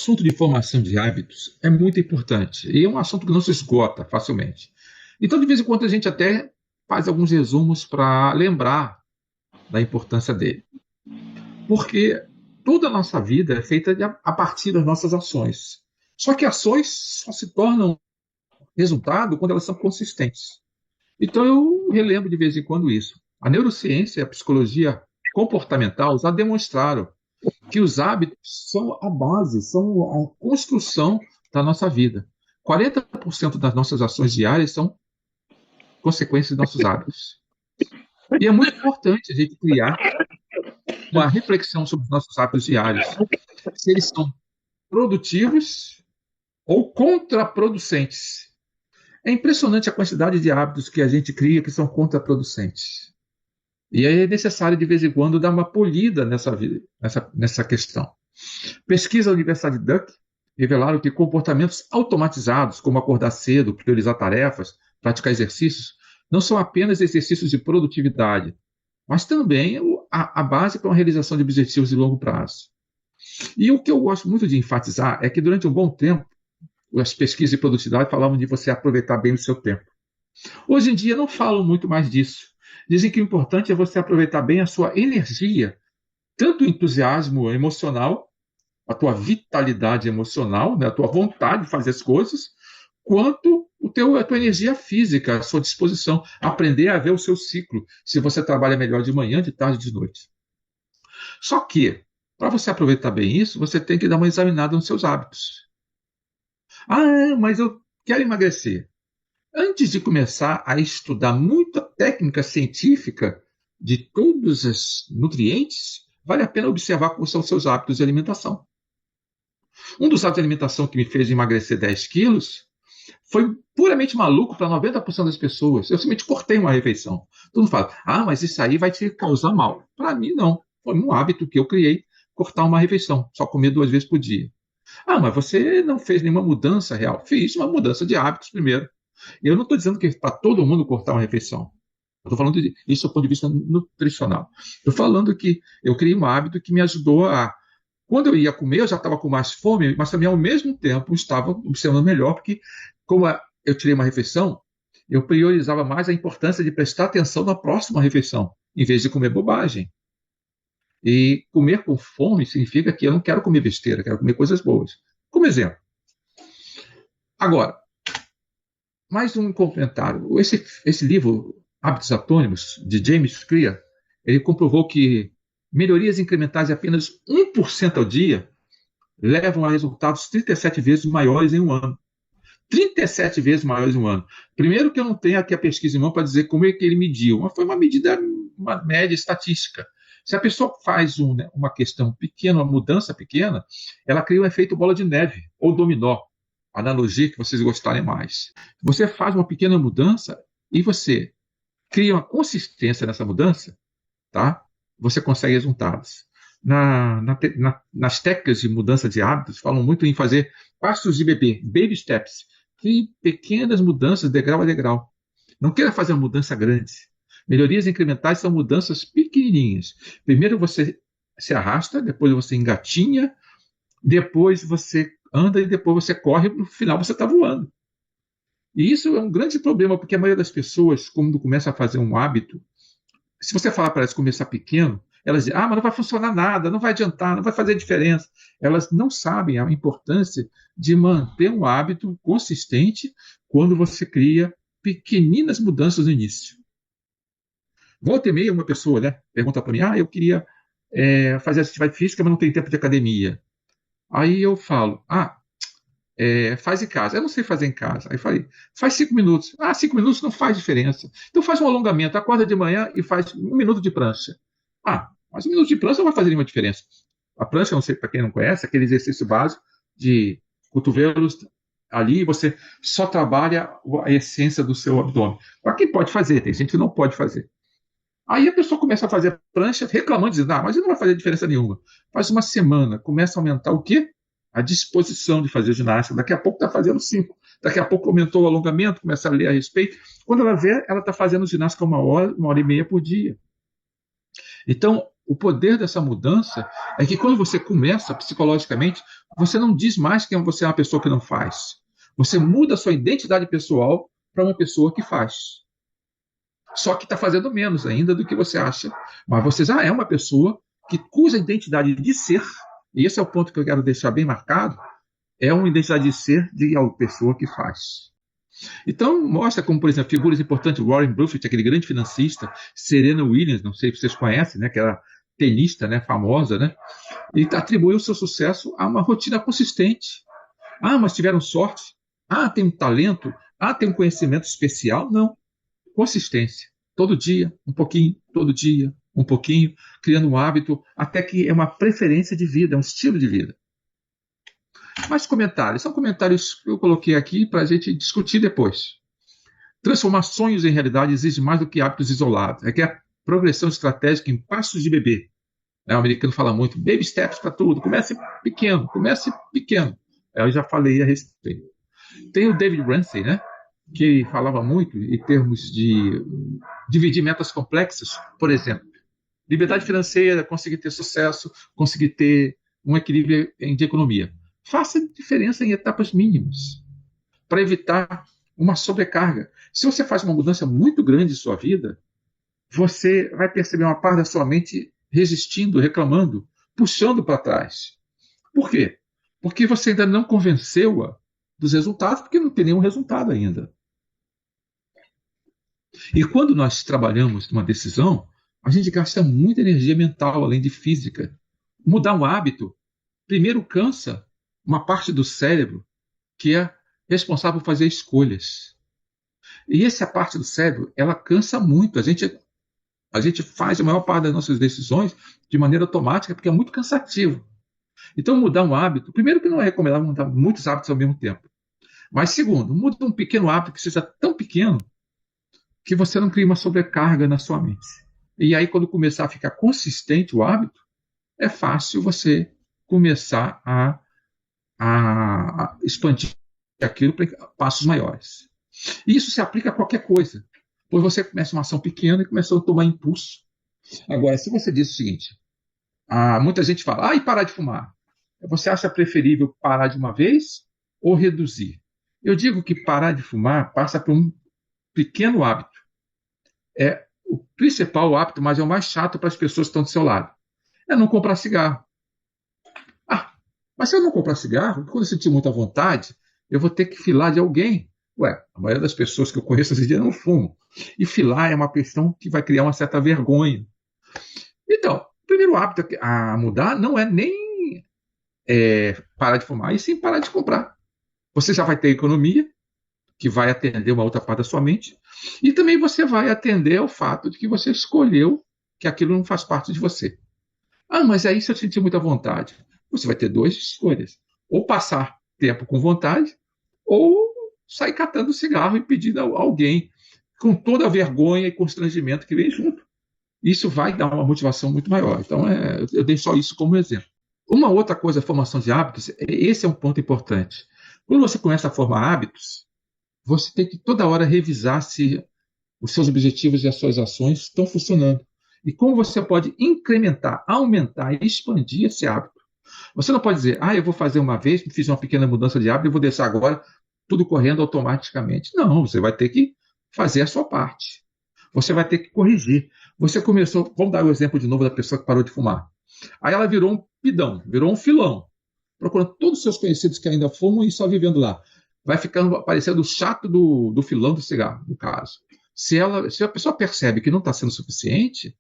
assunto de formação de hábitos é muito importante e é um assunto que não se esgota facilmente. Então, de vez em quando, a gente até faz alguns resumos para lembrar da importância dele. Porque toda a nossa vida é feita a partir das nossas ações. Só que ações só se tornam resultado quando elas são consistentes. Então, eu relembro de vez em quando isso. A neurociência e a psicologia comportamental já demonstraram que os hábitos são a base, são a construção da nossa vida. 40% das nossas ações diárias são consequências dos nossos hábitos. E é muito importante a gente criar uma reflexão sobre os nossos hábitos diários, se eles são produtivos ou contraproducentes. É impressionante a quantidade de hábitos que a gente cria que são contraproducentes. E aí é necessário, de vez em quando, dar uma polida nessa questão. Pesquisa da Universidade de Duke revelaram que comportamentos automatizados, como acordar cedo, priorizar tarefas, praticar exercícios, não são apenas exercícios de produtividade, mas também a base para uma realização de objetivos de longo prazo. E o que eu gosto muito de enfatizar é que, durante um bom tempo, as pesquisas de produtividade falavam de você aproveitar bem o seu tempo. Hoje em dia não falam muito mais disso. Dizem que o importante é você aproveitar bem a sua energia, tanto o entusiasmo emocional, a tua vitalidade emocional, né, a tua vontade de fazer as coisas, quanto a tua energia física, a sua disposição, aprender a ver o seu ciclo, se você trabalha melhor de manhã, de tarde, de noite. Só que, para você aproveitar bem isso, você tem que dar uma examinada nos seus hábitos. Ah, mas eu quero emagrecer. Antes de começar a estudar muita técnica científica de todos os nutrientes, vale a pena observar como são os seus hábitos de alimentação. Um dos hábitos de alimentação que me fez emagrecer 10 quilos foi puramente maluco para 90% das pessoas. Eu simplesmente cortei uma refeição. Todo mundo fala, mas isso aí vai te causar mal. Para mim, não. Foi um hábito que eu criei, cortar uma refeição, só comer 2 vezes por dia. Mas você não fez nenhuma mudança real. Fiz uma mudança de hábitos primeiro. Eu não estou dizendo que para todo mundo cortar uma refeição. Eu estou falando isso do ponto de vista nutricional. Estou falando que eu criei um hábito que me ajudou a. Quando eu ia comer, eu já estava com mais fome, mas também, ao mesmo tempo, estava observando melhor, porque, como eu tirei uma refeição, eu priorizava mais a importância de prestar atenção na próxima refeição, em vez de comer bobagem. E comer com fome significa que eu não quero comer besteira, quero comer coisas boas. Como exemplo. Agora, mais um comentário. Esse livro, Hábitos Atômicos, de James Clear, ele comprovou que melhorias incrementais de apenas 1% ao dia levam a resultados 37 vezes maiores em um ano. 37 vezes maiores em um ano. Primeiro que eu não tenho aqui a pesquisa em mão para dizer como é que ele mediu, mas foi uma medida, uma média estatística. Se a pessoa faz uma questão pequena, uma mudança pequena, ela cria um efeito bola de neve ou dominó, analogia que vocês gostarem mais. Você faz uma pequena mudança e você cria uma consistência nessa mudança, tá? Você consegue resultados. Nas técnicas de mudança de hábitos, falam muito em fazer passos de bebê, baby steps, que pequenas mudanças, degrau a degrau. Não queira fazer uma mudança grande. Melhorias incrementais são mudanças pequenininhas. Primeiro você se arrasta, depois você engatinha, depois você anda e depois você corre, no final você está voando. E isso é um grande problema, porque a maioria das pessoas, quando começa a fazer um hábito, se você falar para elas começar pequeno, elas dizem, mas não vai funcionar nada, não vai adiantar, não vai fazer diferença. Elas não sabem a importância de manter um hábito consistente quando você cria pequeninas mudanças no início. Volta e meia, uma pessoa pergunta para mim, eu queria fazer atividade física, mas não tenho tempo de academia. Aí eu falo, faz em casa. Eu não sei fazer em casa. Aí eu falei, faz 5 minutos. 5 minutos não faz diferença. Então faz um alongamento, acorda de manhã e faz 1 minuto de prancha. Mas 1 minuto de prancha não vai fazer nenhuma diferença. A prancha, não sei para quem não conhece, é aquele exercício básico de cotovelos ali, você só trabalha a essência do seu abdômen. Para quem pode fazer, tem gente que não pode fazer. Aí a pessoa começa a fazer prancha reclamando, dizendo, mas não vai fazer diferença nenhuma. Faz uma semana, começa a aumentar o quê? A disposição de fazer ginástica. Daqui a pouco está fazendo 5. Daqui a pouco aumentou o alongamento, começa a ler a respeito. Quando ela vê, ela está fazendo ginástica 1 hora, 1 hora e meia por dia. Então, O poder dessa mudança é que quando você começa psicologicamente, você não diz mais que você é uma pessoa que não faz. Você muda a sua identidade pessoal para uma pessoa que faz. Só que está fazendo menos ainda do que você acha. Mas você já é uma pessoa que, cuja identidade de ser, e esse é o ponto que eu quero deixar bem marcado, é uma identidade de ser de uma pessoa que faz. Então, mostra como, por exemplo, figuras importantes, Warren Buffett, aquele grande financista, Serena Williams, não sei se vocês conhecem, né, que era tenista, né, famosa, né, e atribuiu o seu sucesso a uma rotina consistente. Ah, mas tiveram sorte? Ah, tem um talento? Ah, tem um conhecimento especial? Não. Consistência. Todo dia, um pouquinho, todo dia, um pouquinho, criando um hábito, até que é uma preferência de vida, é um estilo de vida. Mais comentários. São comentários que eu coloquei aqui para a gente discutir depois. Transformar sonhos em realidade exige mais do que hábitos isolados. É que é a progressão estratégica em passos de bebê. O americano fala muito, baby steps para tudo. Comece pequeno, comece pequeno. Eu já falei a respeito. Tem o David Ramsey, né? Que falava muito em termos de dividir metas complexas. Por exemplo, liberdade financeira, conseguir ter sucesso, conseguir ter um equilíbrio de economia. Faça diferença em etapas mínimas para evitar uma sobrecarga. Se você faz uma mudança muito grande em sua vida, você vai perceber uma parte da sua mente resistindo, reclamando, puxando para trás. Por quê? Porque você ainda não convenceu-a dos resultados, porque não tem nenhum resultado ainda. E quando nós trabalhamos numa decisão, a gente gasta muita energia mental, além de física. Mudar um hábito, primeiro cansa uma parte do cérebro que é responsável por fazer escolhas. E essa parte do cérebro, ela cansa muito. A gente faz a maior parte das nossas decisões de maneira automática, porque é muito cansativo. Então, mudar um hábito, primeiro que não é recomendável mudar muitos hábitos ao mesmo tempo. Mas, segundo, muda um pequeno hábito que seja tão pequeno que você não crie uma sobrecarga na sua mente. E aí, quando começar a ficar consistente o hábito, é fácil você começar a expandir aquilo para passos maiores. E isso se aplica a qualquer coisa. Pois você começa uma ação pequena e começa a tomar impulso. Agora, se você diz o seguinte, muita gente fala, e parar de fumar? Você acha preferível parar de uma vez ou reduzir? Eu digo que parar de fumar passa por um pequeno hábito. É o principal hábito, mas é o mais chato para as pessoas que estão do seu lado. É não comprar cigarro. Mas se eu não comprar cigarro, quando eu sentir muita vontade, eu vou ter que filar de alguém. Ué, a maioria das pessoas que eu conheço hoje em dia não fumam. E filar é uma questão que vai criar uma certa vergonha. Então, o primeiro hábito a mudar não é nem parar de fumar, e sim parar de comprar. Você já vai ter economia, que vai atender uma outra parte da sua mente, e também você vai atender ao fato de que você escolheu que aquilo não faz parte de você. Mas aí se eu sentir muita vontade, você vai ter duas escolhas. Ou passar tempo com vontade, ou sair catando cigarro e pedindo a alguém, com toda a vergonha e constrangimento que vem junto. Isso vai dar uma motivação muito maior. Então, eu dei só isso como exemplo. Uma outra coisa, a formação de hábitos, esse é um ponto importante. Quando você começa a formar hábitos, você tem que toda hora revisar se os seus objetivos e as suas ações estão funcionando. E como você pode incrementar, aumentar e expandir esse hábito. Você não pode dizer, eu vou fazer uma vez, fiz uma pequena mudança de hábito e vou deixar agora tudo correndo automaticamente. Não, você vai ter que fazer a sua parte. Você vai ter que corrigir. Você começou, vamos dar o exemplo de novo da pessoa que parou de fumar. Aí ela virou um pidão, virou um filão, procurando todos os seus conhecidos que ainda fumam e só vivendo lá. Vai ficando parecendo o chato do filão do cigarro, no caso. Se a pessoa percebe que não está sendo suficiente,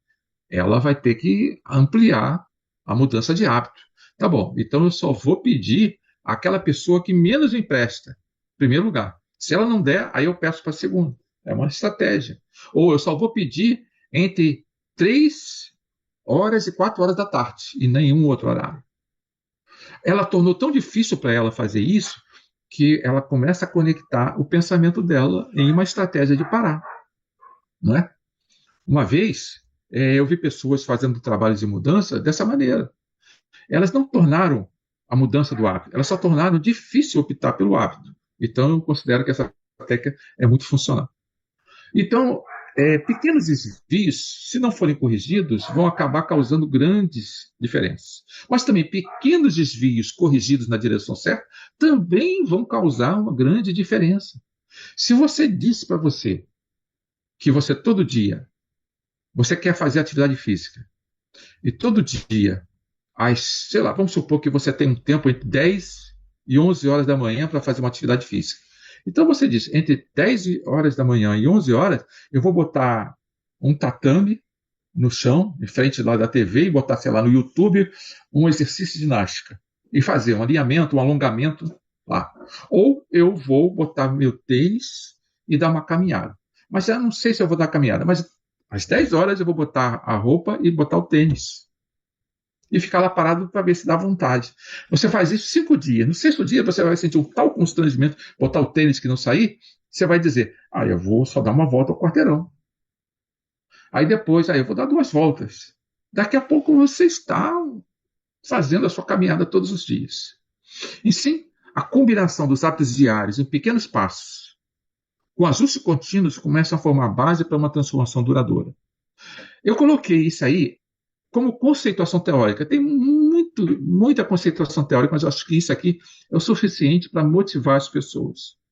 ela vai ter que ampliar a mudança de hábito. Tá bom, então eu só vou pedir àquela pessoa que menos me empresta, em primeiro lugar. Se ela não der, aí eu peço para a segunda. É uma estratégia. Ou eu só vou pedir entre 3 horas e 4 horas da tarde, e nenhum outro horário. Ela tornou tão difícil para ela fazer isso, que ela começa a conectar o pensamento dela em uma estratégia de parar. Não é? Uma vez, eu vi pessoas fazendo trabalhos de mudança dessa maneira. Elas não tornaram a mudança do hábito, elas só tornaram difícil optar pelo hábito. Então, eu considero que essa técnica é muito funcional. Então, Pequenos desvios, se não forem corrigidos, vão acabar causando grandes diferenças. Mas também pequenos desvios corrigidos na direção certa também vão causar uma grande diferença. Se você disse para você que você todo dia você quer fazer atividade física e todo dia, sei lá, vamos supor que você tem um tempo entre 10 e 11 horas da manhã para fazer uma atividade física. Então você diz, entre 10 horas da manhã e 11 horas, eu vou botar um tatame no chão, em frente lá da TV, e botar, sei lá, no YouTube, um exercício de ginástica. E fazer um alinhamento, um alongamento lá. Ou eu vou botar meu tênis e dar uma caminhada. Mas eu não sei se eu vou dar caminhada, mas às 10 horas eu vou botar a roupa e botar o tênis. E ficar lá parado para ver se dá vontade. Você faz isso 5 dias. No sexto dia você vai sentir um tal constrangimento, botar o tênis que não sair, você vai dizer, eu vou só dar uma volta ao quarteirão. Aí depois, eu vou dar 2 voltas. Daqui a pouco você está fazendo a sua caminhada todos os dias. E sim, a combinação dos hábitos diários em pequenos passos, com ajustes contínuos, começa a formar a base para uma transformação duradoura. Eu coloquei isso aí como conceituação teórica. Tem muita conceituação teórica, mas eu acho que isso aqui é o suficiente para motivar as pessoas.